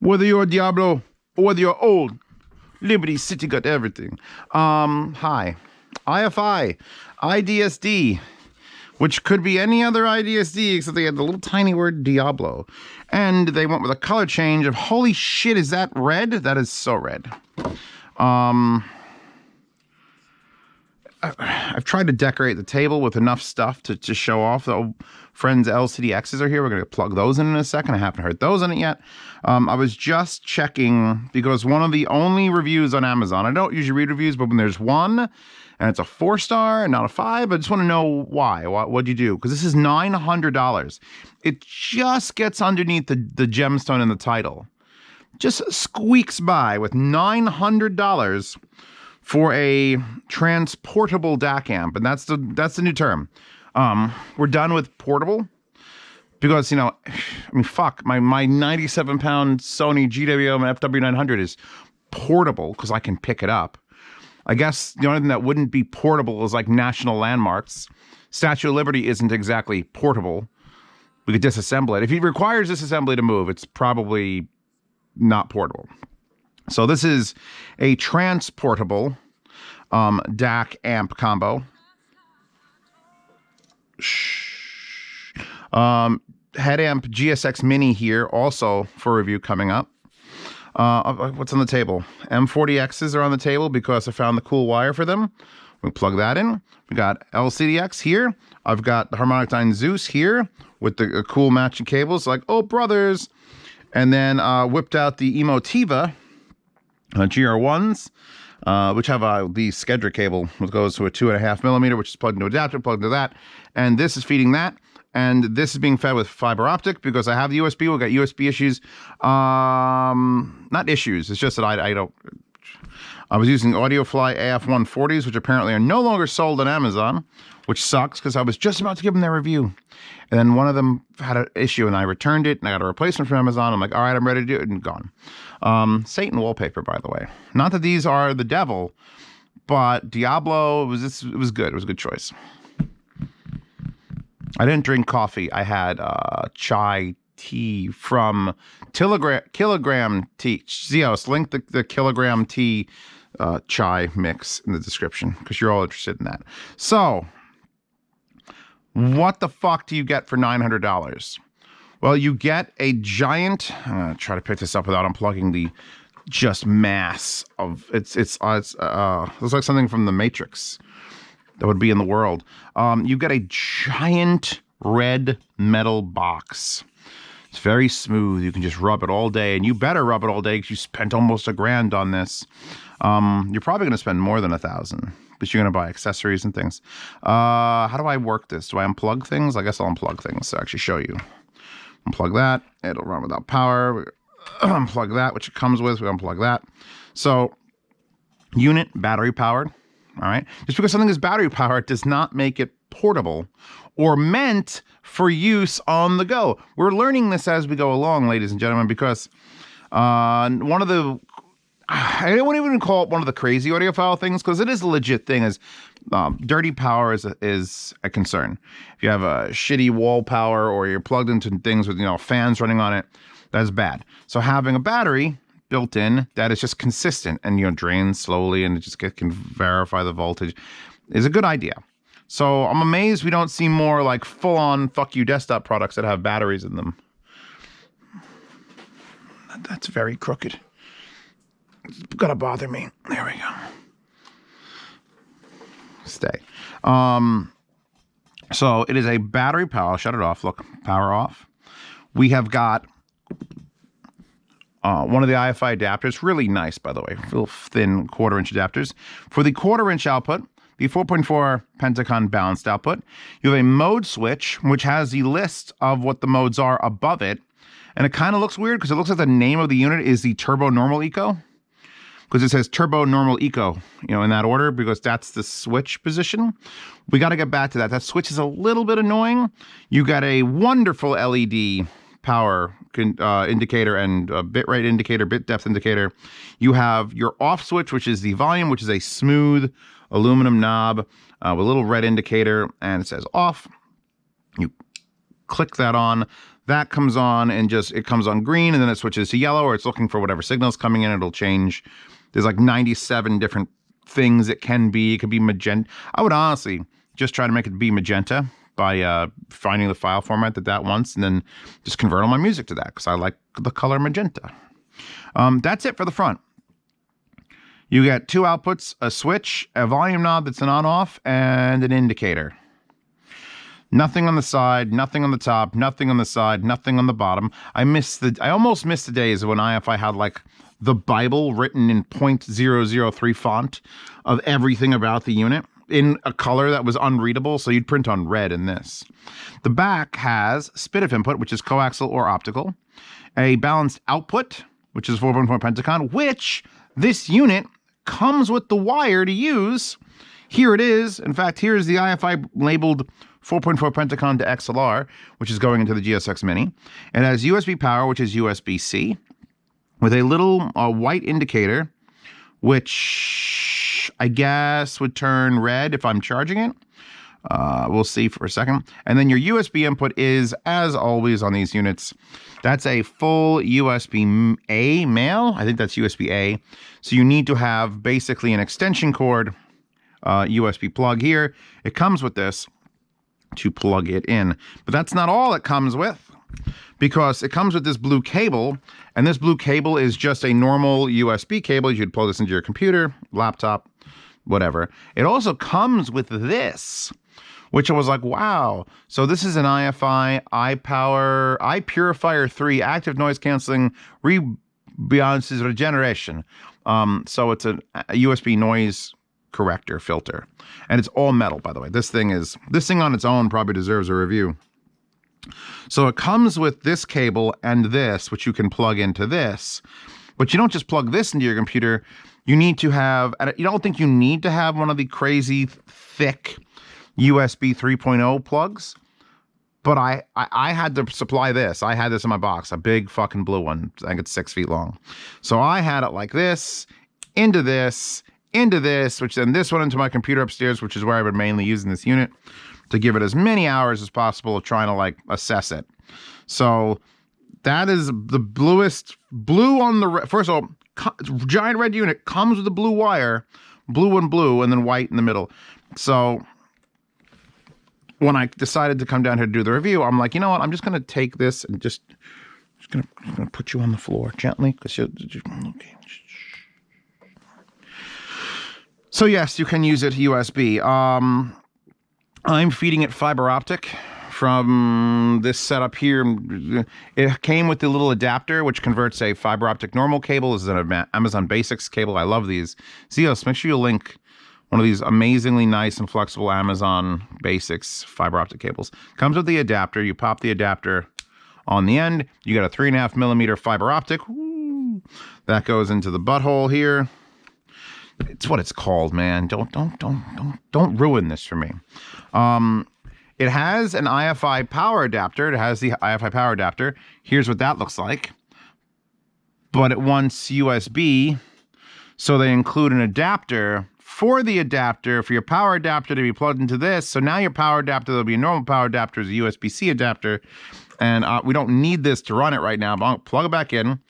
Whether you're Diablo or whether you're old, Liberty City got everything. Hi. IFI, iDSD, which could be any other iDSD except they had the little tiny word Diablo. And they went with a color change of, holy shit, is that red? That is so red. I've tried to decorate the table with enough stuff to show off. The friends LCDXs are here. We're going to plug those in a second. I haven't heard those in it yet. I was just checking because one of the only reviews on Amazon, I don't usually read reviews, but when there's one and it's a 4-star and not a 5, I just want to know why. What'd you do? Because this is $900. It just gets underneath the gemstone in the title. Just squeaks by with $900 for a transportable DAC amp, and that's the new term. We're done with portable because, you know, I mean, fuck, my 97-pound Sony GWM FW900 is portable because I can pick it up. I guess the only thing that wouldn't be portable is like national landmarks. Statue of Liberty isn't exactly portable. We could disassemble it. If it requires disassembly to move, it's probably not portable. So this is a transportable DAC amp combo. Head amp GSX Mini here also for review coming up. What's on the table? M40Xs are on the table because I found the cool wire for them. We plug that in. We got LCDX here. I've got the Harmonic Dyne Zeus here with the cool matching cables like, oh, brothers. And then whipped out the Emotiva GR1s, which have the Skedra cable, which goes to a 2.5 millimeter, which is plugged into adapter, plugged into that. And this is feeding that. And this is being fed with fiber optic because I have the USB. We've got USB issues. Not issues. It's just that I don't. I was using AudioFly AF140s, which apparently are no longer sold on Amazon, which sucks because I was just about to give them their review. And then one of them had an issue and I returned it and I got a replacement from Amazon. I'm like, all right, I'm ready to do it, and gone. Satan wallpaper, by the way. Not that these are the devil, but Diablo, it was good. It was a good choice. I didn't drink coffee. I had chai tea from Kilogram Tea. Zeos, link the Kilogram Tea chai mix in the description because you're all interested in that. So, what the fuck do you get for $900? Well, you get a giant. I'm gonna try to pick this up without unplugging the just mass of it's looks like something from the Matrix that would be in the world. You get a giant red metal box. It's very smooth. You can just rub it all day, and you better rub it all day because you spent almost $1,000 on this. You're probably going to spend more than $1,000, but you're going to buy accessories and things. How do I work this? Do I unplug things? I guess I'll unplug things to actually show you. Unplug that. It'll run without power. Unplug that, which it comes with. We unplug that. So, unit battery powered. All right. Just because something is battery powered does not make it portable or meant for use on the go. We're learning this as we go along, ladies and gentlemen, because one of the, I don't even call it one of the crazy audiophile things because it is a legit thing, is dirty power is a concern. If you have a shitty wall power or you're plugged into things with, fans running on it, that's bad. So having a battery built in that is just consistent and drains slowly and it just can verify the voltage is a good idea. So I'm amazed we don't see more like full-on fuck you desktop products that have batteries in them. That's very crooked. It's gonna bother me. There we go. Stay. So it is a battery power. I'll shut it off. Look, power off. We have got one of the IFI adapters, really nice, by the way, real thin 1/4-inch adapters. For the 1/4-inch output, the 4.4 Pentacon balanced output, you have a mode switch, which has the list of what the modes are above it. And it kind of looks weird because it looks like the name of the unit is the Turbo Normal Eco. Because it says Turbo Normal Eco, in that order, because that's the switch position. We got to get back to that. That switch is a little bit annoying. You got a wonderful LED power indicator and bit rate indicator, bit depth indicator. You have your off switch, which is the volume, which is a smooth aluminum knob with a little red indicator, and it says off. You click that on. That comes on and it comes on green, and then it switches to yellow, or it's looking for whatever signal's coming in. It'll change. There's like 97 different things it can be. It could be magenta. I would honestly just try to make it be magenta by finding the file format that wants, and then just convert all my music to that because I like the color magenta. That's it for the front. You get 2 outputs, a switch, a volume knob that's an on-off, and an indicator. Nothing on the side, nothing on the top, nothing on the side, nothing on the bottom. I almost missed the days when IFI had like the Bible written in .003 font of everything about the unit in a color that was unreadable, so you'd print on red in this. The back has SPDIF input, which is coaxial or optical, a balanced output, which is 4.4 Pentacon, which this unit comes with the wire to use. Here it is. In fact, here's the IFI labeled 4.4 Pentacon to XLR, which is going into the GSX Mini. It has USB power, which is USB-C, with a little white indicator, which I guess would turn red if I'm charging it. We'll see for a second. And then your USB input is, as always on these units, that's a full USB-A male. I think that's USB-A. So you need to have basically an extension cord USB plug here. It comes with this to plug it in. But that's not all it comes with, because it comes with this blue cable, and this blue cable is just a normal USB cable. You could plug this into your computer, laptop, whatever. It also comes with this, which I was like, wow. So this is an IFI iPurifier 3 active noise canceling rebalances regeneration. So it's a USB noise corrector filter, and it's all metal, by the way. This thing on its own probably deserves a review. So it comes with this cable and this, which you can plug into this, but you don't just plug this into your computer. You need to have, you don't think you need to have one of the crazy thick USB 3.0 plugs, but I had to supply this. I had this in my box, a big fucking blue one. I think it's 6 feet long. So I had it like this, into this, which then this one into my computer upstairs, which is where I've been mainly using this unit to give it as many hours as possible of trying to like assess it. So that is the bluest blue on the, first of all, giant red unit comes with a blue wire, blue and then white in the middle. So when I decided to come down here to do the review, I'm like, you know what? I'm just going to take this and just gonna put you on the floor gently, because you're okay. So yes, you can use it USB. I'm feeding it fiber optic from this setup here. It came with the little adapter, which converts a fiber optic normal cable. This is an Amazon Basics cable. I love these. Zeos, make sure you link one of these amazingly nice and flexible Amazon Basics fiber optic cables. Comes with the adapter. You pop the adapter on the end. You got a 3.5 millimeter fiber optic. Woo. That goes into the butthole here. It's what it's called, man. Don't ruin this for me. It has an IFI power adapter. It has the IFI power adapter. Here's what that looks like. But it wants USB, so they include an adapter for the adapter, for your power adapter to be plugged into this. So now your power adapter, there'll be a normal power adapter, is a USB-C adapter. And we don't need this to run it right now, but I'll plug it back in.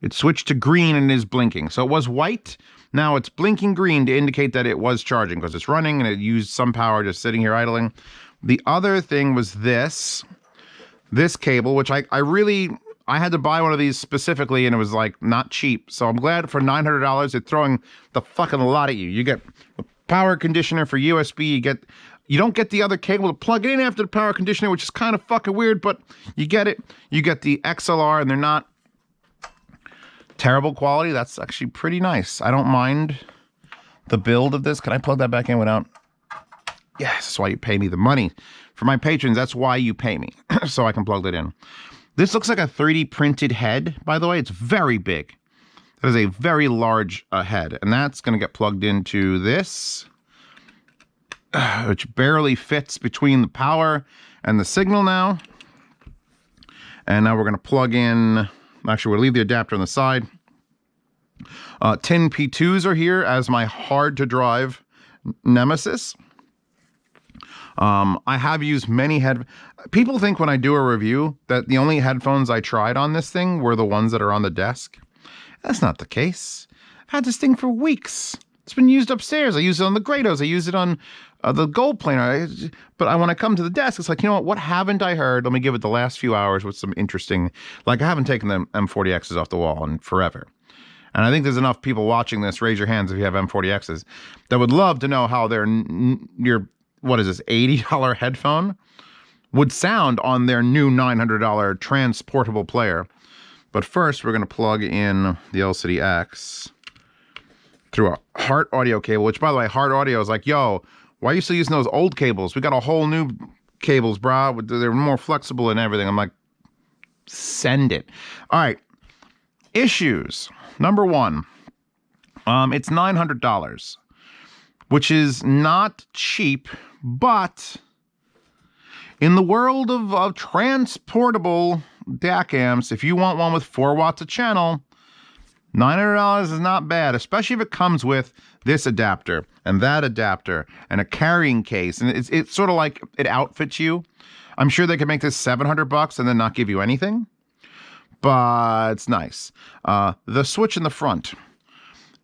It switched to green and is blinking. So it was white. Now it's blinking green to indicate that it was charging, because it's running and it used some power just sitting here idling. The other thing was this cable, which I had to buy one of these specifically, and it was like not cheap. So I'm glad for $900 they're throwing the fucking lot at you. You get a power conditioner for USB. You don't get the other cable to plug it in after the power conditioner, which is kind of fucking weird, but you get it. You get the XLR, and they're not terrible quality. That's actually pretty nice. I don't mind the build of this. Can I plug that back in without? Yes, that's why you pay me the money. For my patrons, that's why you pay me, so I can plug that in. This looks like a 3D printed head, by the way. It's very big. That is a very large head, and that's going to get plugged into this, which barely fits between the power and the signal now. And now we're going to plug in. Actually, we'll leave the adapter on the side. 10 P2s are here as my hard to drive nemesis. I have used many people think when I do a review that the only headphones I tried on this thing were the ones that are on the desk. That's not the case. I had this thing for weeks. It's been used upstairs. I use it on the Grados. I use it on the Gold Planer. But when I come to the desk, it's like, you know what haven't I heard? Let me give it the last few hours with some interesting, like I haven't taken the M40Xs off the wall in forever. And I think there's enough people watching this, raise your hands if you have M40Xs, that would love to know how your, what is this, $80 headphone would sound on their new $900 transportable player. But first, we're going to plug in the LCD X through a Heart Audio cable, which, by the way, Heart Audio is like, yo, why are you still using those old cables? We got a whole new cables, brah. They're more flexible and everything. I'm like, send it. All right. Issues. Number one, it's $900, which is not cheap, but in the world of transportable DAC amps, if you want one with 4 watts a channel, $900 is not bad, especially if it comes with this adapter and that adapter and a carrying case. And it's sort of like it outfits you. I'm sure they could make this $700 and then not give you anything, but it's nice. The switch in the front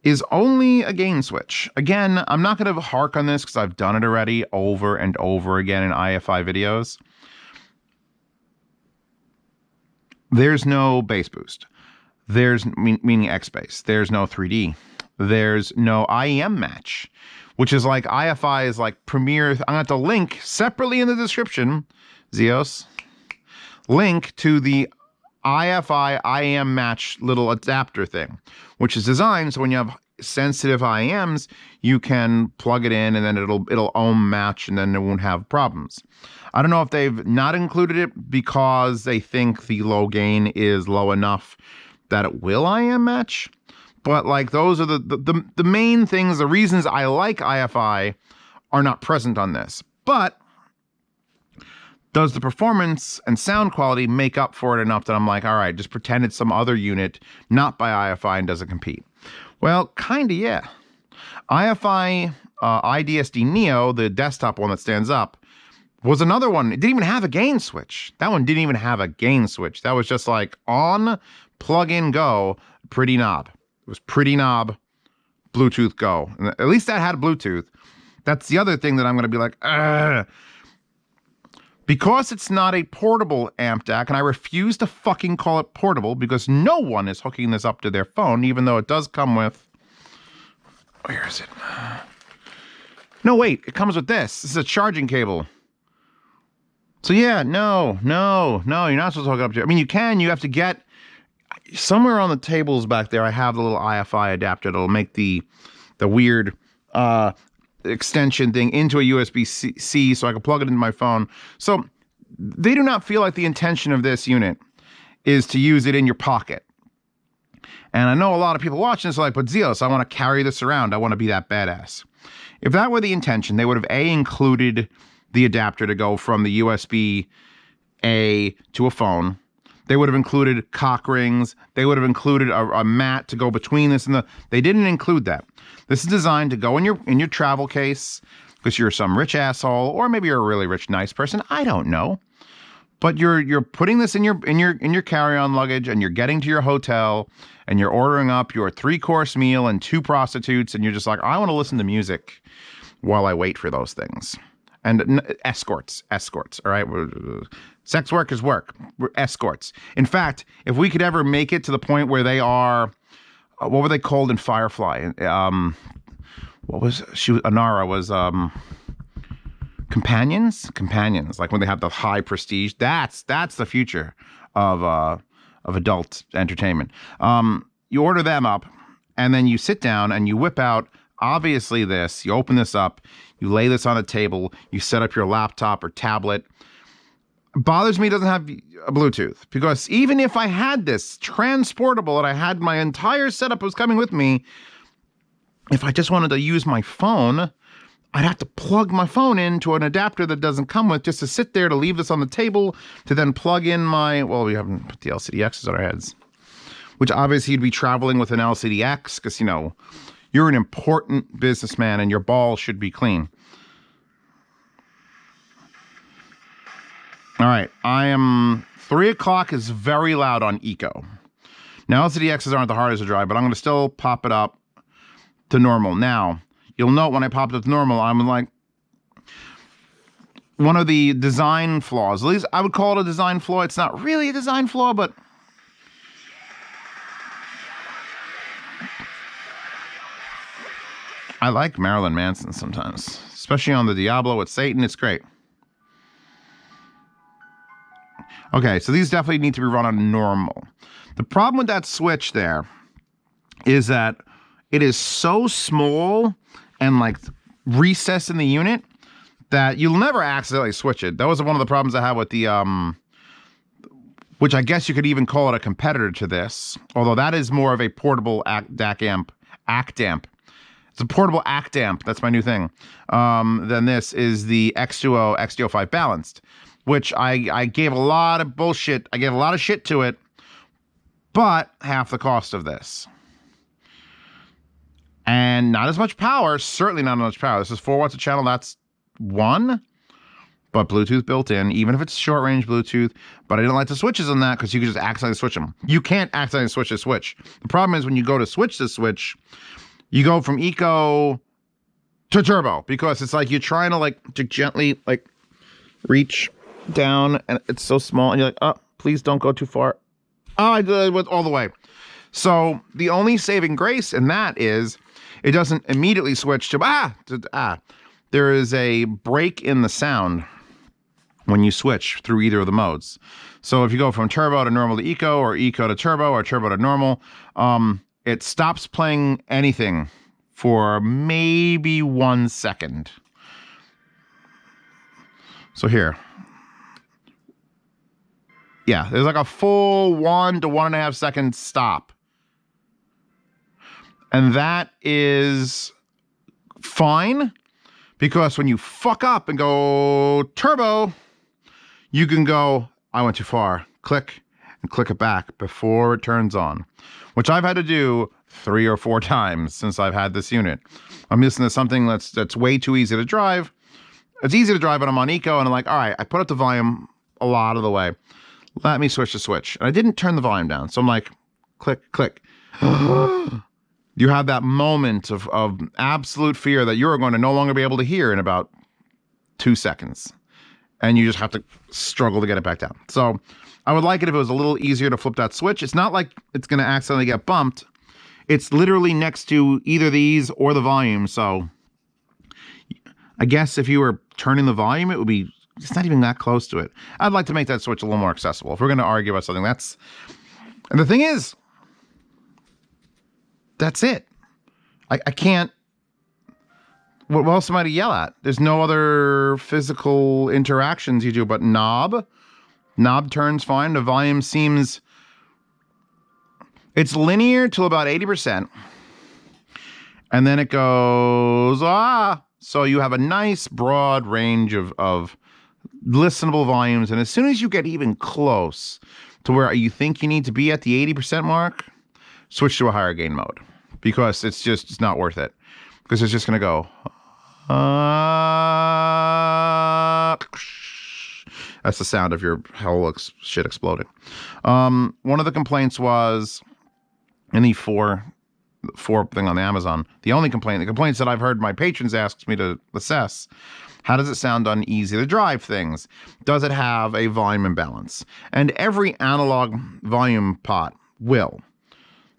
is only a gain switch. Again, I'm not going to hark on this because I've done it already over and over again in IFI videos. There's no bass boost. There's, meaning X bass. There's no 3D. There's no IEM match, which is like IFI is like Premiere. I'm going to have to link separately in the description, Zeos, link to the IFI IEM match little adapter thing, which is designed so when you have sensitive IEMs, you can plug it in and then it'll ohm match and then it won't have problems. I don't know if they've not included it because they think the low gain is low enough that it will IEM match, but like those are the main things, the reasons I like IFI are not present on this. But does the performance and sound quality make up for it enough that I'm like, all right, just pretend it's some other unit, not by IFI, and doesn't compete? Well, kind of, yeah. IFI iDSD Neo, the desktop one that stands up, was another one. It didn't even have a gain switch. That one didn't even have a gain switch. That was just like on, plug in, go, pretty knob. It was pretty knob, Bluetooth, go. And at least that had Bluetooth. That's the other thing that I'm going to be like, ugh. Because it's not a portable amp DAC, and I refuse to fucking call it portable because no one is hooking this up to their phone, even though it does come with... Where is it? No, wait. It comes with this. This is a charging cable. So yeah, no, you're not supposed to hook it up to... I mean, you can. You have to get... Somewhere on the tables back there, I have the little IFI adapter that'll make the weird... extension thing into a USB-C so I can plug it into my phone. So they do not feel like the intention of this unit is to use it in your pocket. And I know a lot of people watching this are like, but Zeos, I want to carry this around. I want to be that badass. If that were the intention, they would have included the adapter to go from the USB-A to a phone. They would have included cock rings. They would have included a mat to go between this and the... They didn't include that. This is designed to go in your travel case because you're some rich asshole, or maybe you're a really rich, nice person. I don't know. But you're putting this in your carry-on luggage, and you're getting to your hotel, and you're ordering up your 3-course meal and 2 prostitutes, and you're just like, I want to listen to music while I wait for those things. And escorts, all right? Sex work is work. We're escorts. In fact, if we could ever make it to the point where they are, what were they called in Firefly? Anara was companions. Like when they have the high prestige. That's the future of adult entertainment. You order them up, and then you sit down and you whip out. Obviously, this. You open this up. You lay this on a table. You set up your laptop or tablet. Bothers me it doesn't have a Bluetooth, because even if I had this transportable and I had my entire setup was coming with me, if I just wanted to use my phone, I'd have to plug my phone into an adapter that doesn't come with, just to sit there to leave this on the table to then plug in my... Well, we haven't put the LCD-Xs on our heads, which obviously you'd be traveling with an LCD-X because, you know, you're an important businessman and your balls should be clean. All right, 3 o'clock is very loud on Eco. Now LCDXs aren't the hardest to drive, but I'm going to still pop it up to normal. Now, you'll note when I popped it to normal, I'm like, one of the design flaws, at least I would call it a design flaw. It's not really a design flaw, but I like Marilyn Manson sometimes, especially on the Diablo with Satan. It's great. Okay, so these definitely need to be run on normal. The problem with that switch there is that it is so small and like recessed in the unit that you'll never accidentally switch it. That was one of the problems I had with the, which I guess you could even call it a competitor to this, although that is more of a portable ACT amp. It's a portable ACT amp. That's my new thing. Then this is the X2O XD05 balanced, which I gave a lot of bullshit. I gave a lot of shit to it, but half the cost of this. And not as much power, certainly not as much power. This is 4 watts a channel, that's 1, but Bluetooth built in, even if it's short range Bluetooth. But I didn't like the switches on that because you could just accidentally switch them. You can't accidentally switch a switch. The problem is when you go to switch the switch, you go from Eco to Turbo because it's like you're trying to like to gently like reach down and it's so small and you're like, oh, please don't go too far. Oh, I did it all the way. So the only saving grace in that is it doesn't immediately switch to There is a break in the sound when you switch through either of the modes. So if you go from Turbo to normal to Eco or Eco to Turbo or Turbo to normal, it stops playing anything for maybe 1 second. So here. Yeah, there's like a full 1 to 1.5 second stop. And that is fine because when you fuck up and go Turbo, you can go, I went too far, click, and click it back before it turns on, which I've had to do 3 or 4 times since I've had this unit. I'm listening to something that's way too easy to drive. It's easy to drive when I'm on Eco, and I'm like, all right, I put up the volume a lot of the way. Let me switch the switch. And I didn't turn the volume down. So I'm like, click, click. You have that moment of absolute fear that you're going to no longer be able to hear in about 2 seconds. And you just have to struggle to get it back down. So I would like it if it was a little easier to flip that switch. It's not like it's going to accidentally get bumped. It's literally next to either these or the volume. So I guess if you were turning the volume, it would be, it's not even that close to it. I'd like to make that switch a little more accessible. If we're going to argue about something, and the thing is, that's it. I can't, what else am I to yell at? There's no other physical interactions you do, but knob turns fine. The volume seems, it's linear till about 80%. And then it goes, so you have a nice broad range of listenable volumes. And as soon as you get even close to where you think you need to be at the 80% mark, switch to a higher gain mode because it's not worth it because it's just going to go. That's the sound of your whole shit exploding. One of the complaints was in the four thing on the Amazon. The complaints that I've heard my patrons ask me to assess. How does it sound on easy to drive things? Does it have a volume imbalance? And every analog volume pot will.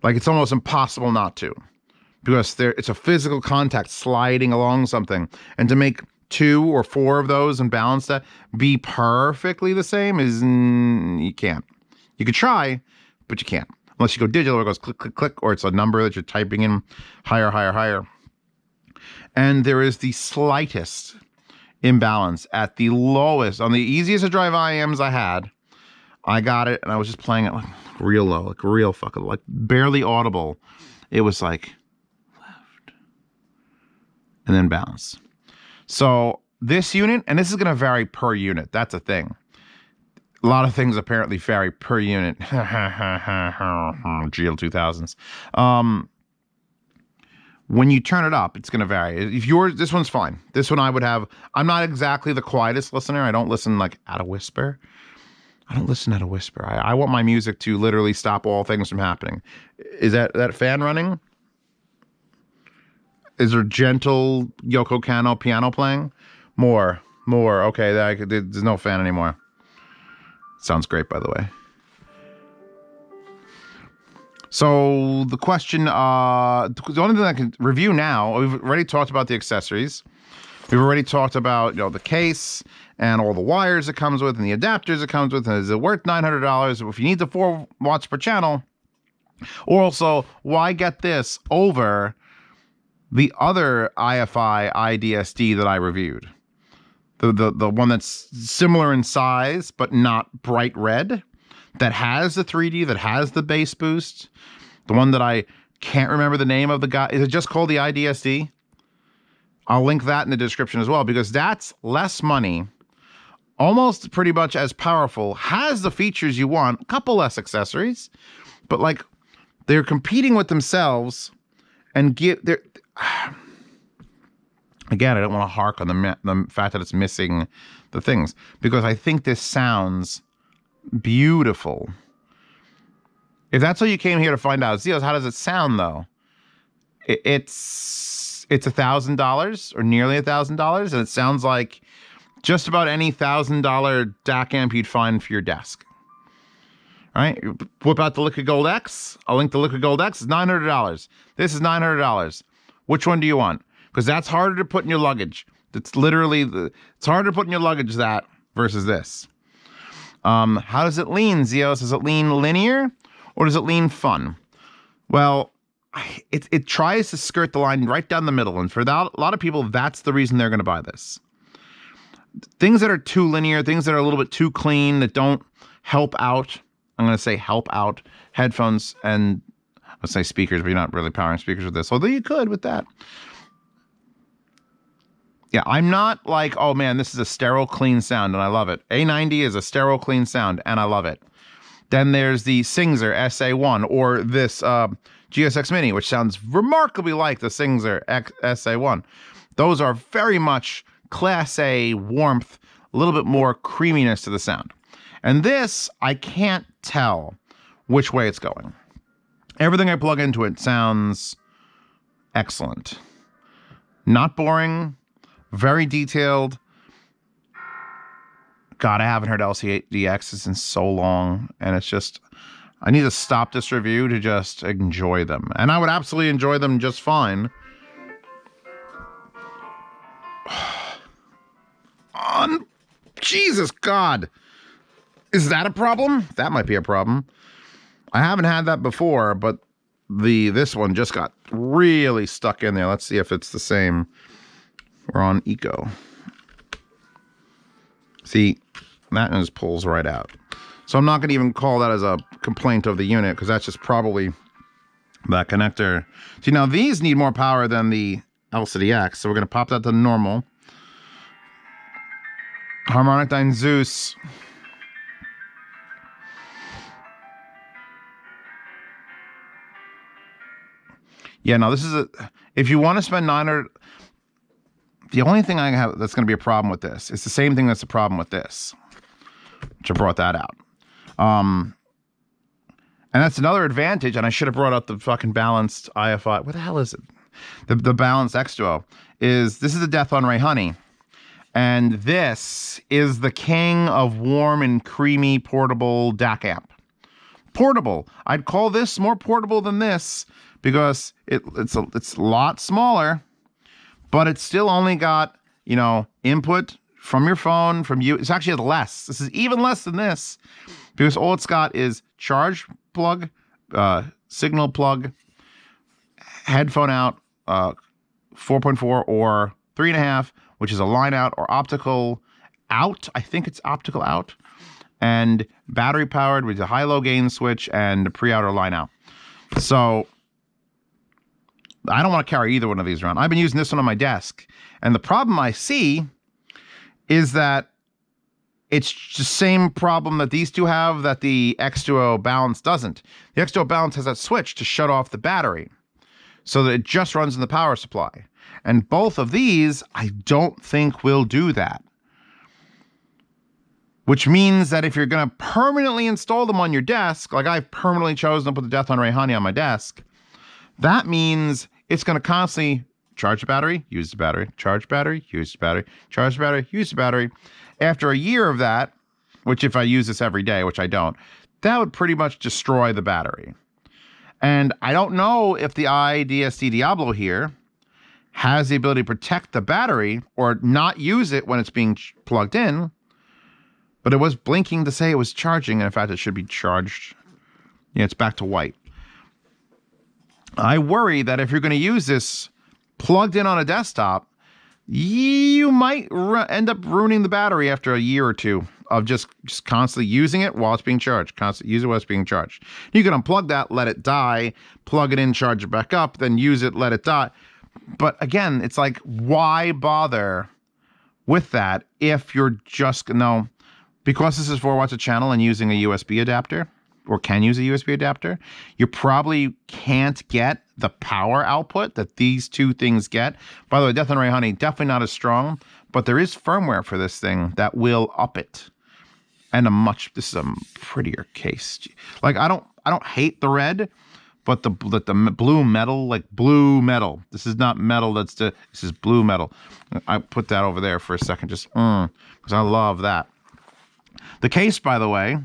Like it's almost impossible not to. Because it's a physical contact sliding along something. And to make 2 or 4 of those and balance that be perfectly the same is, you can't. You could try, but you can't. Unless you go digital where it goes click, click, click, or it's a number that you're typing in higher, higher, higher. And there is the slightest imbalance at the lowest. On the easiest to drive IMs I had, I got it and I was just playing it like real low, like real fucking, like barely audible. It was like left and then balance. So this unit, and this is going to vary per unit. That's a thing. A lot of things apparently vary per unit. GL 2000s. When you turn it up, it's going to vary. If yours, this one's fine. This one I would have, I'm not exactly the quietest listener. I don't listen like at a whisper. I want my music to literally stop all things from happening. Is that fan running? Is there gentle Yoko Kanno piano playing? More. Okay, there's no fan anymore. Sounds great, by the way. So the question, the only thing I can review now, we've already talked about the accessories. We've already talked about, the case and all the wires it comes with and the adapters it comes with. And is it worth $900 if you need the 4 watts per channel? Or also, why get this over the other IFI iDSD that I reviewed? The one that's similar in size, but not bright red, that has the 3D, that has the bass boost. The one that I can't remember the name of the guy. Is it just called the iDSD? I'll link that in the description as well, because that's less money, almost pretty much as powerful, has the features you want, a couple less accessories, but like they're competing with themselves and again, I don't want to hark on the fact that it's missing the things, because I think this sounds beautiful. If that's all you came here to find out, Zeos, how does it sound though? It's $1,000 or nearly $1,000, and it sounds like just about any $1,000 DAC amp you'd find for your desk. All right, whip out the Liquid Gold X. I'll link the Liquid Gold X. It's $900. This is $900. Which one do you want? Because that's harder to put in your luggage. It's literally it's harder to put in your luggage that versus this. How does it lean, Zeos? Does it lean linear or does it lean fun? Well, it tries to skirt the line right down the middle, and for a lot of people, that's the reason they're going to buy this. Things that are too linear, things that are a little bit too clean, that don't help out. I'm going to say help out headphones, and let's say speakers, but you're not really powering speakers with this, although you could with that. Yeah, I'm not like, oh man, this is a sterile clean sound and I love it. A90 is a sterile clean sound and I love it. Then there's the Singzer SA1 or this GSX Mini, which sounds remarkably like the Singzer SA1. Those are very much Class A warmth, a little bit more creaminess to the sound. And this, I can't tell which way it's going. Everything I plug into it sounds excellent. Not boring. Very detailed. God, I haven't heard LCDXs in so long, and it's just, I need to stop this review to just enjoy them. And I would absolutely enjoy them just fine. Jesus, God. Is that a problem? That might be a problem. I haven't had that before, but this one just got really stuck in there. Let's see if it's the same. We're on Eco. See, that just pulls right out. So I'm not going to even call that as a complaint of the unit, because that's just probably that connector. See, now these need more power than the LCDX, so we're going to pop that to normal. Harmonic Dyne Zeus. Yeah, no, this is if you want to spend $900, the only thing I have that's going to be a problem with this, it's the same thing that's a problem with this, which I brought that out. And that's another advantage, and I should have brought out the fucking balanced IFI. What the hell is it? The balanced X Duo this is the Deathlon Ray Honey. And this is the king of warm and creamy portable DAC amp. Portable. I'd call this more portable than this because it's a lot smaller, but it's still only got, input from your phone, from you. It's actually less. This is even less than this because all it's got is charge plug, signal plug, headphone out, 4.4 or 3.5, which is a line out or optical out. I think it's optical out, and battery powered with a high-low gain switch and a pre-out or line out. So I don't want to carry either one of these around. I've been using this one on my desk, and the problem I see is that it's the same problem that these two have that the X Duo Balance doesn't. The X Duo Balance has that switch to shut off the battery. so that it just runs in the power supply. And both of these, I don't think will do that. Which means that if you're going to permanently install them on your desk, like I've permanently chosen to put the Death on Ray Honey on my desk, that means it's going to constantly charge the battery, use the battery, charge battery, use the battery, charge the battery, use the battery. After a year of that, which if I use this every day, which I don't, that would pretty much destroy the battery. And I don't know if the iDSD Diablo here has the ability to protect the battery or not use it when it's being plugged in, but it was blinking to say it was charging, and in fact, it should be charged. Yeah, it's back to white. I worry that if you're going to use this plugged in on a desktop, you might end up ruining the battery after a year or two of just constantly using it while it's being charged. Constantly use it while it's being charged. You can unplug that, let it die, plug it in, charge it back up, then use it, let it die. But again, it's like, why bother with that if you're just, no, because this is for Watch a Channel and using a USB adapter, or can use a USB adapter, you probably can't get the power output that these two things get. By the way, Death on Ray Honey, definitely not as strong, but there is firmware for this thing that will up it. And this is a prettier case. Like, I don't hate the red, but the blue metal, like blue metal. This is not metal, this is blue metal. I put that over there for a second, just, because I love that. The case, by the way,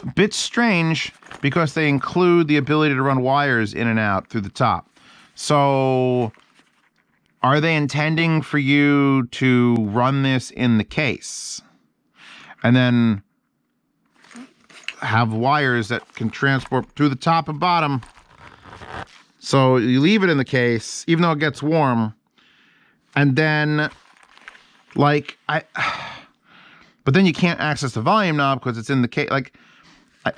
a bit strange because they include the ability to run wires in and out through the top. So are they intending for you to run this in the case and then have wires that can transport through the top and bottom? So you leave it in the case, even though it gets warm, and then but then you can't access the volume knob because it's in the case. Like, I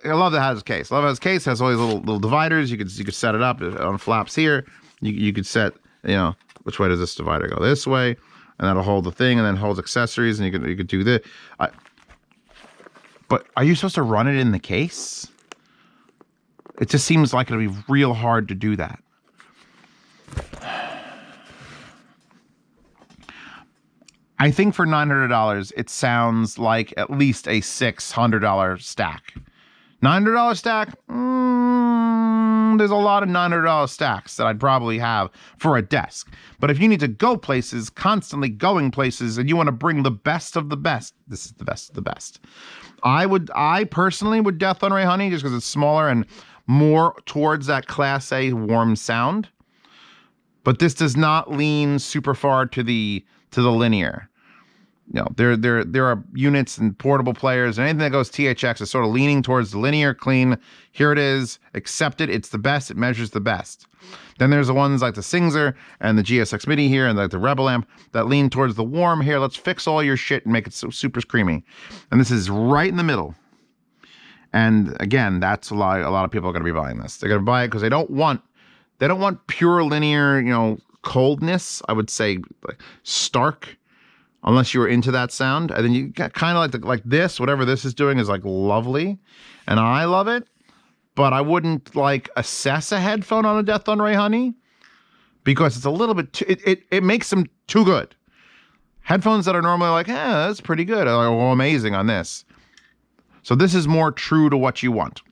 love that it has a case. I love how this case has all these little dividers. You could set it up on flaps here. You could set, which way does this divider go? This way, and that'll hold the thing, and then holds accessories, and you could do this. But are you supposed to run it in the case? It just seems like it'll be real hard to do that. I think for $900, it sounds like at least a $600 stack. $900 stack? There's a lot of $900 stacks that I'd probably have for a desk. But if you need to go places, constantly going places, and you want to bring the best of the best, this is the best of the best. I personally would Death on Ray Honey just because it's smaller and more towards that Class A warm sound. But this does not lean super far to the linear. There are units and portable players, and anything that goes THX is sort of leaning towards the linear, clean. Here it is, accept it. It's the best. It measures the best. Then there's the ones like the Singzer and the GSX Mini here, and like the Rebel amp that lean towards the warm. Here, let's fix all your shit and make it so super screamy. And this is right in the middle. And again, that's a lot of people are going to be buying this. They're going to buy it because they don't want pure linear, coldness. I would say like stark. Unless you were into that sound, and then you got kind of like this, whatever this is doing is like lovely, and I love it, but I wouldn't like assess a headphone on a Death on Ray Honey because it's a little bit too, it makes them too good. Headphones that are normally like, that's pretty good, are amazing on this. So this is more true to what you want,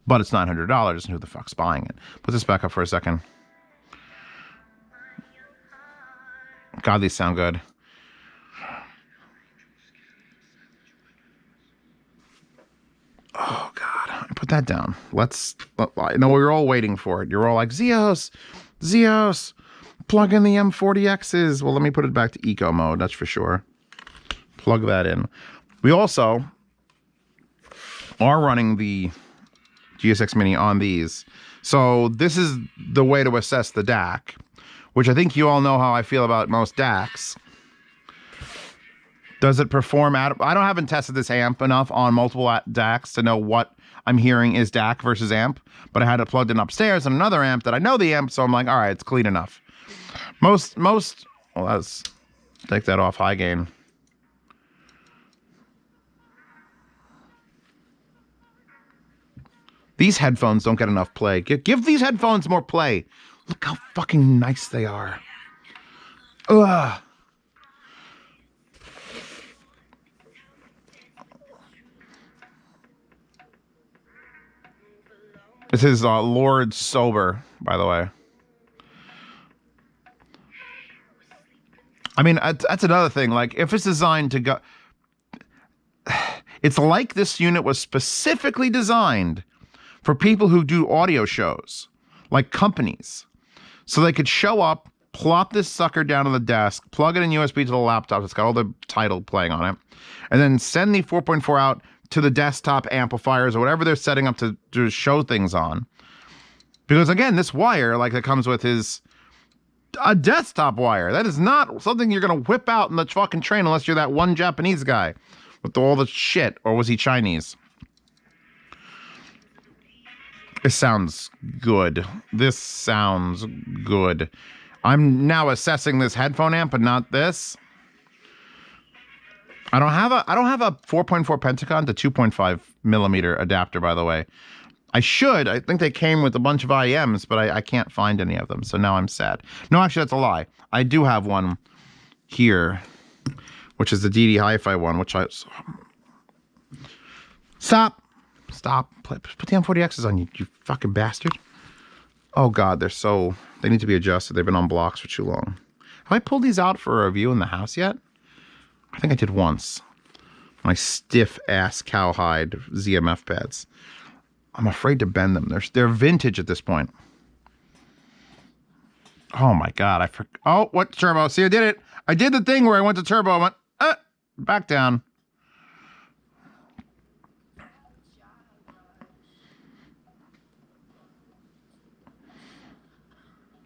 but it's $900, and who the fuck's buying it? Put this back up for a second. God, these sound good. Oh, God. Put that down. I know we're all waiting for it. You're all like, Zeos, plug in the M40Xs. Well, let me put it back to eco mode. That's for sure. Plug that in. We also are running the GSX Mini on these. So this is the way to assess the DAC, which I think you all know how I feel about most DACs. Does it perform I haven't tested this amp enough on multiple DACs to know what I'm hearing is DAC versus amp, but I had it plugged in upstairs on another amp that I know the amp, so I'm like, all right, it's clean enough. Well, let's take that off high gain. These headphones don't get enough play. Give these headphones more play. Look how fucking nice they are. Ugh. This is Lord Sober, by the way. I mean, that's another thing. Like, if it's designed to go... It's like this unit was specifically designed for people who do audio shows, like companies. So they could show up, plop this sucker down on the desk, plug it in USB to the laptop, it's got all the title playing on it, and then send the 4.4 out to the desktop amplifiers or whatever they're setting up to show things on. Because again, this wire, like that comes with, is a desktop wire. That is not something you're going to whip out in the fucking train unless you're that one Japanese guy with all the shit. Or was he Chinese? This sounds good. This sounds good. I'm now assessing this headphone amp, but not this. I don't have a 4.4 Pentacon to 2.5 millimeter adapter, by the way. I should. I think they came with a bunch of IEMs, but I can't find any of them. So now I'm sad. No, actually, that's a lie. I do have one here, which is the DD Hi-Fi one, which I... Stop. Put the M40Xs on, you fucking bastard. Oh, God, they need to be adjusted. They've been on blocks for too long. Have I pulled these out for a review in the house yet? I think I did once. My stiff-ass cowhide ZMF pads. I'm afraid to bend them. They're vintage at this point. Oh my God, oh, what turbo? See, I did it. I did the thing where I went to turbo. I went, back down.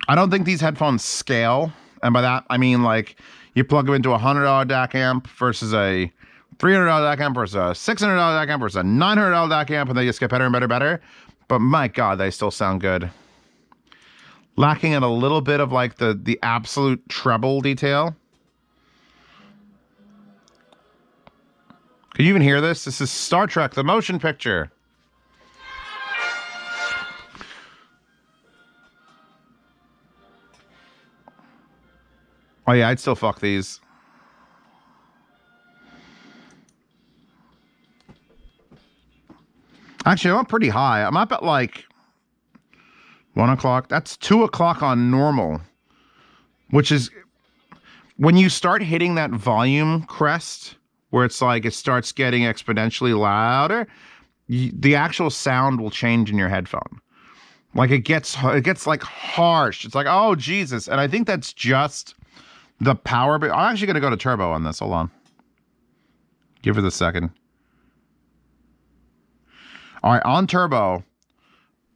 I don't think these headphones scale. And by that, I mean, like, you plug them into a $100 DAC amp versus a $300 DAC amp versus a $600 DAC amp versus a $900 DAC amp, and they just get better and better and better. But my God, they still sound good. Lacking in a little bit of like the absolute treble detail. Can you even hear this? This is Star Trek, the motion picture. Oh yeah, I'd still fuck these. Actually, I'm up pretty high. I'm up at like 1 o'clock. That's 2 o'clock on normal, which is when you start hitting that volume crest where it's like it starts getting exponentially louder, the actual sound will change in your headphone. Like it gets like harsh. It's like, oh, Jesus. And I think that's just the power. I'm actually going to go to turbo on this. Hold on. Give it a second. All right, on turbo,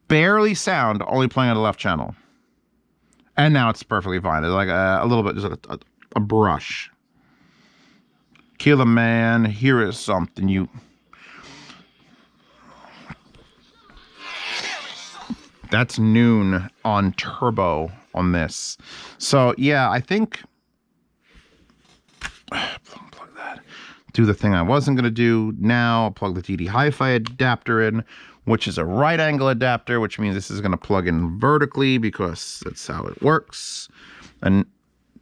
barely sound, only playing on the left channel. And now it's perfectly fine. It's like a little bit, just a brush. Killer Man, here is something you... That's noon on turbo on this. So, yeah, I think... Plug that. Do the thing I wasn't going to do. Now, I'll plug the DD Hi-Fi adapter in, which is a right angle adapter, which means this is going to plug in vertically because that's how it works. And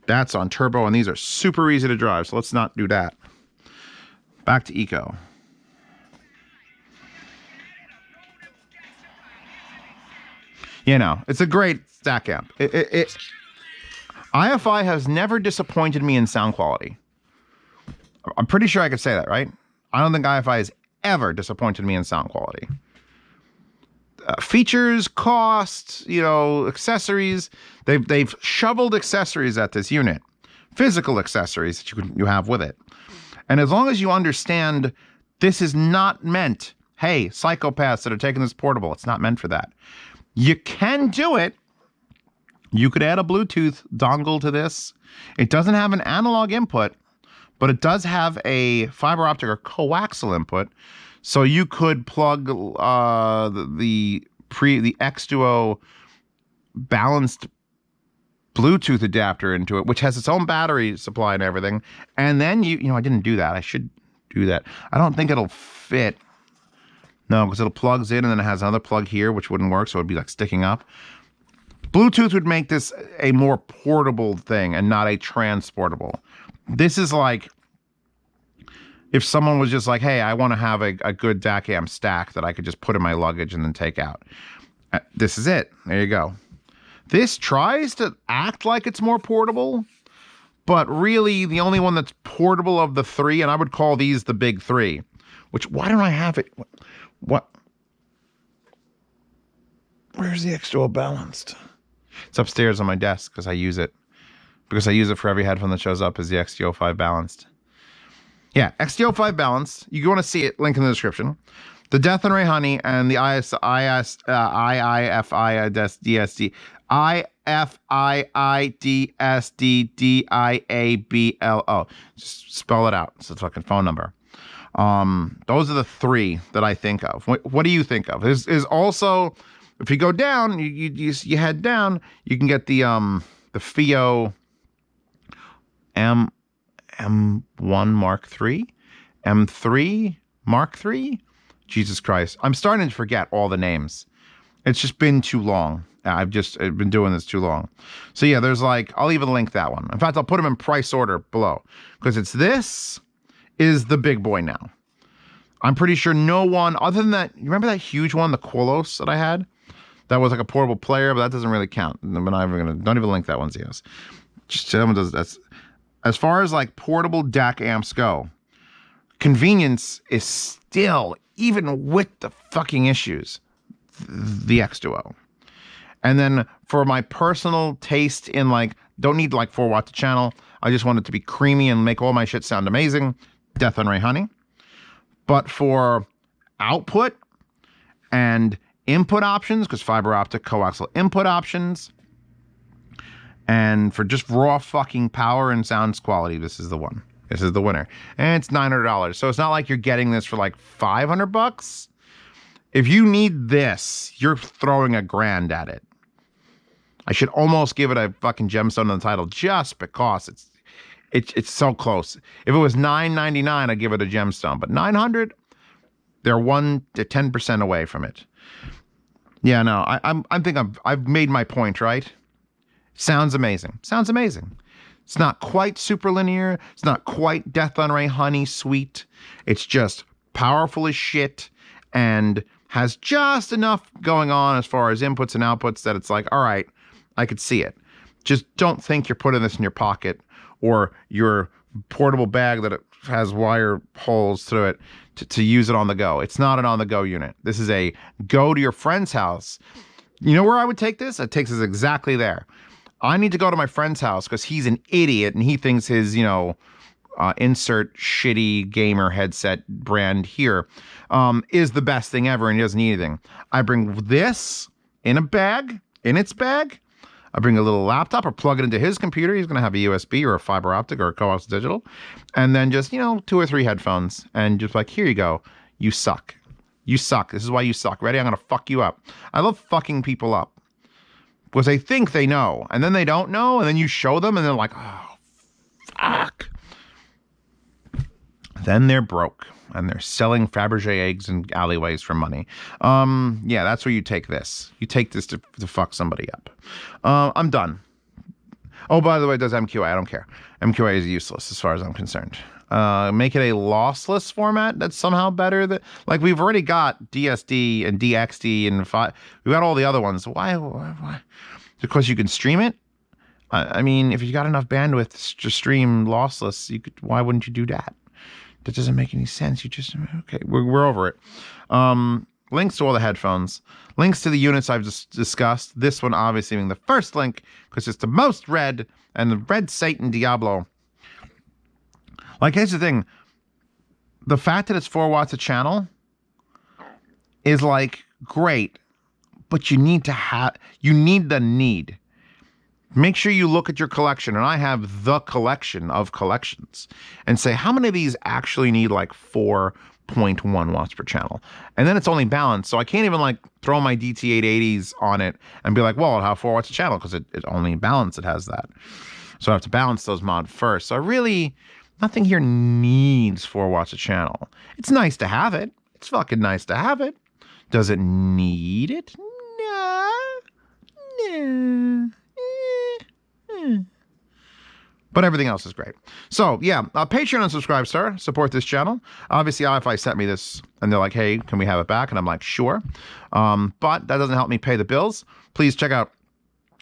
that's on turbo, and these are super easy to drive, so let's not do that. Back to eco. You know, it's a great stack amp. IFI has never disappointed me in sound quality. I'm pretty sure I could say that, right? I don't think IFI has ever disappointed me in sound quality. Features, cost, you know, accessories. They've shoveled accessories at this unit, physical accessories that you have with it. And as long as you understand, this is not meant. Hey, psychopaths that are taking this portable, it's not meant for that. You can do it. You could add a Bluetooth dongle to this. It doesn't have an analog input, but it does have a fiber optic or coaxial input. So you could plug the X-Duo balanced Bluetooth adapter into it, which has its own battery supply and everything. And then you know, I didn't do that. I should do that. I don't think it'll fit No, because it'll plugs in and then it has another plug here, which wouldn't work, so it'd be like sticking up. Bluetooth would make this a more portable thing and not a transportable. This is like if someone was just like, hey, I want to have a good DAC amp stack that I could just put in my luggage and then take out. This is it. There you go. This tries to act like it's more portable, but really the only one that's portable of the three, and I would call these the big three, which, why don't I have it? What? Where's the X2O balanced? It's upstairs on my desk because I use it. Because I use it for every headphone that shows up is the XTO5 balanced. Yeah, XTO5 balanced. You want to see it, link in the description. The Death and Ray Honey and the IFIDSD Diablo. Just spell it out. It's the fucking phone number. Those are the three that I think of. What do you think of? Is also, if you go down, you head down, you can get the FIO M1 Mark III, M3 Mark III. Jesus Christ. I'm starting to forget all the names. It's just been too long. I've been doing this too long. So yeah, there's like, I'll even link that one. In fact, I'll put them in price order below because this is the big boy now. I'm pretty sure no one other than that. You remember that huge one, the Quolos that I had? That was like a portable player, but that doesn't really count. I'm not even gonna, don't even link that one, Zios. Just someone does that's as far as like portable DAC amps go. Convenience is still, even with the fucking issues, the X2O. And then for my personal taste in like, don't need like 4 watts a channel. I just want it to be creamy and make all my shit sound amazing. Death and Ray Honey. But for output and input options, because fiber optic coaxial input options, and for just raw fucking power and sounds quality, this is the one. This is the winner. And it's $900. So it's not like you're getting this for like $500. If you need this, you're throwing $1,000 at it. I should almost give it a fucking gemstone in the title just because it's so close. If it was $9.99, I'd give it a gemstone, but $900, they're 1 to 10% away from it. Yeah, no, I think I've made my point, right? Sounds amazing. Sounds amazing. It's not quite super linear. It's not quite Death on Ray Honey sweet. It's just powerful as shit and has just enough going on as far as inputs and outputs that it's like, all right, I could see it. Just don't think you're putting this in your pocket or your portable bag that it has wire holes through it to use it on the go. It's not an on the go unit. This is a go to your friend's house. You know where I would take this? It takes us exactly there. I need to go to my friend's house because he's an idiot and he thinks his, insert shitty gamer headset brand here is the best thing ever and he doesn't need anything. I bring this in a bag, in its bag. I bring a little laptop or plug it into his computer. He's going to have a USB or a fiber optic or a coaxial digital. And then just, 2 or 3 headphones and just like, here you go. You suck. You suck. This is why you suck. Ready? I'm going to fuck you up. I love fucking people up. Because they think they know, and then they don't know, and then you show them, and they're like, oh, fuck. Then they're broke, and they're selling Fabergé eggs in alleyways for money. Yeah, that's where you take this. You take this to fuck somebody up. I'm done. Oh, by the way, it does MQA. I don't care. MQA is useless as far as I'm concerned. Make it a lossless format that's somehow better. Like we've already got DSD and DXD and we've got all the other ones. Why? Because you can stream it. I mean, if you got enough bandwidth to stream lossless, why wouldn't you do that? That doesn't make any sense. Okay, we're over it. Links to all the headphones, links to the units I've just discussed. This one obviously being the first link because it's the most read, and the Red Satan Diablo. Like, here's the thing. The fact that it's 4 watts a channel is like great, but you need the need. Make sure you look at your collection, and I have the collection of collections, and say how many of these actually need like 4.1 watts per channel, and then it's only balanced. So I can't even like throw my DT880s on it and be like, well, it'll have 4 watts a channel because it only balanced. It has that, so I have to balance those mod first. So nothing here needs 4 watts a channel. It's nice to have it. It's fucking nice to have it. Does it need it? No. No. But everything else is great. So yeah, Patreon and Subscribestar support this channel. Obviously, iFi sent me this, and they're like, "Hey, can we have it back?" And I'm like, "Sure," but that doesn't help me pay the bills. Please check out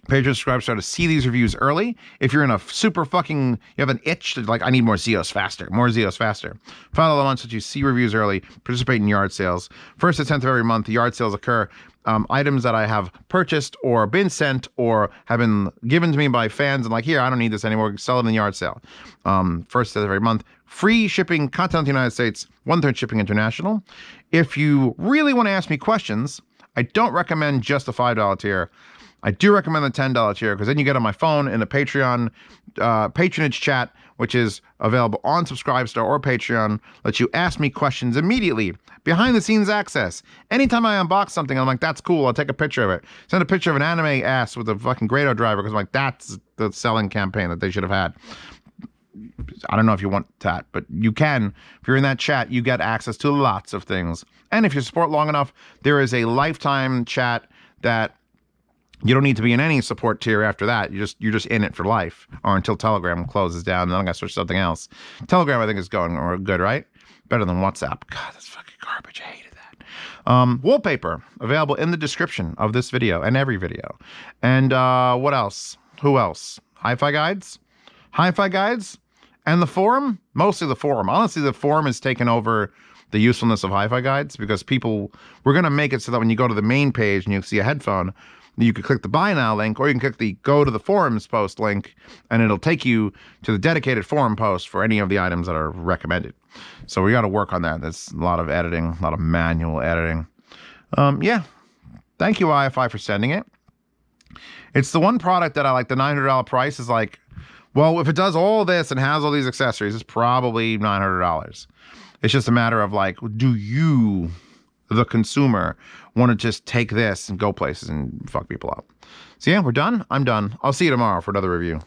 Patreon Subscribestar to see these reviews early. If you're in a super fucking, you have an itch to like, I need more Zeos faster, more Zeos faster. Follow the ones that you see reviews early. Participate in yard sales. 1st to 10th of every month, the yard sales occur. Items that I have purchased or been sent or have been given to me by fans and like, here, I don't need this anymore. Sell it in the yard sale. 1st of every month. Free shipping, continental United States, 1/3 shipping international. If you really want to ask me questions, I don't recommend just the $5 tier. I do recommend the $10 tier because then you get on my phone in a Patreon patronage chat, which is available on Subscribestar or Patreon. Lets you ask me questions immediately. Behind the scenes access. Anytime I unbox something, I'm like, that's cool. I'll take a picture of it. Send a picture of an anime ass with a fucking Grado driver because I'm like, that's the selling campaign that they should have had. I don't know if you want that, but you can. If you're in that chat, you get access to lots of things. And if you support long enough, there is a lifetime chat that you don't need to be in any support tier after that. You're just in it for life, or until Telegram closes down. And then I got to switch to something else. Telegram, I think, is going good, right? Better than WhatsApp. God, that's fucking garbage. I hated that. Wallpaper available in the description of this video and every video. And what else? Who else? Hi-Fi guides, and the forum. Mostly the forum. Honestly, the forum has taken over the usefulness of Hi-Fi guides because we're gonna make it so that when you go to the main page and you see a headphone, you can click the buy now link, or you can click the go to the forums post link, and it'll take you to the dedicated forum post for any of the items that are recommended. So we got to work on that. There's a lot of editing, a lot of manual editing. Yeah. Thank you, iFi, for sending it. It's the one product that I like. The $900 price is like, well, if it does all this and has all these accessories, it's probably $900. It's just a matter of like, do you, the consumer, want to just take this and go places and fuck people up? So yeah, we're done. I'm done. I'll see you tomorrow for another review.